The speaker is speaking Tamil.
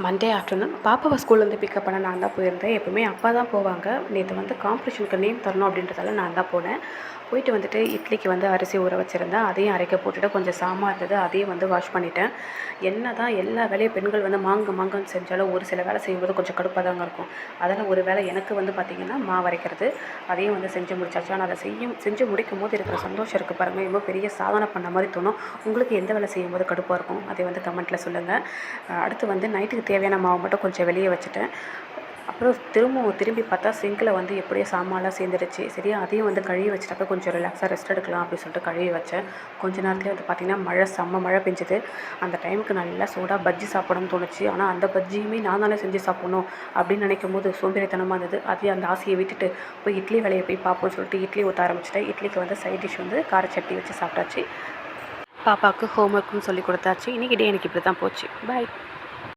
மண்டே ஆஃப்டர்நூன் பாப்பாவை ஸ்கூல்லேருந்து பிக்கப் பண்ண நான் தான் போயிருந்தேன். எப்பவுமே அப்பா தான் போவாங்க. நேற்று வந்து காம்படிஷனுக்கு நேம் தரணும் அப்படின்றதால நான் தான் போனேன். போயிட்டு வந்துட்டு இட்லிக்கு வந்து அரிசி ஊற வச்சுருந்தேன். அதையும் அரைக்க போட்டுட்டு கொஞ்சம் சாமான் இருந்தது, அதையும் வந்து வாஷ் பண்ணிட்டேன். என்ன தான் எல்லா வேலையும் பெண்கள் வந்து மாங்குன்னு செஞ்சாலும் ஒரு சில வேலை செய்யும்போது கொஞ்சம் கடுப்பாக தாங்க இருக்கும். அதில் ஒரு வேலை எனக்கு வந்து பார்த்திங்கன்னா மாவு அரைக்கிறது. அதையும் வந்து செஞ்சு முடிச்சாச்சு. ஆனால் அதை செஞ்சு முடிக்கும்போது இருக்கிற சந்தோஷம் இருக்குது பாருங்கள், ரொம்ப பெரிய சாதனை பண்ண மாதிரி தோணும். உங்களுக்கு எந்த வேலை செய்யும்போது கடுப்பாக இருக்கும் அதை வந்து கமெண்ட்டில் சொல்லுங்கள். அடுத்து வந்து நைட்டுக்கு தேவையான மாவு மட்டும் கொஞ்சம் வெளியே வச்சுட்டேன். அப்புறம் திரும்பி பார்த்தா சிங்கில் வந்து எப்படியோ சாமான்லாம் சேர்ந்துடுச்சு. சரியா அதையும் வந்து கழுவி வச்சுட்டாக்க கொஞ்சம் ரிலாக்ஸாக ரெஸ்ட் எடுக்கலாம் அப்படின்னு சொல்லிட்டு கழுவி வச்சேன். கொஞ்ச நேரத்துலேயே வந்து பார்த்திங்கன்னா செம்ம மழை பெஞ்சுது. அந்த டைமுக்கு நல்லா சூடாக பஜ்ஜி சாப்பிடணும்னு தோணுச்சு. ஆனால் அந்த பஜ்ஜியுமே நான் தானே செஞ்சு சாப்பிட்ணும் அப்படின்னு நினைக்கும் போது சோம்பேறித்தனமாக இருந்தது. அதையும் அந்த ஆசையை விட்டுட்டு போய் இட்லி வேலையை போய் பார்ப்போம்னு சொல்லிட்டு இட்லி ஊற்ற ஆரம்பிச்சிட்டேன். இட்லிக்கு வந்து சைட் டிஷ் வந்து கார சட்னி வச்சு சாப்பிட்டாச்சு. பாப்பாவுக்கு ஹோம் ஒர்க்குன்னு சொல்லி கொடுத்தாச்சு. இன்றைக்கி டே எனக்கு இப்படி தான் போச்சு. பாய்.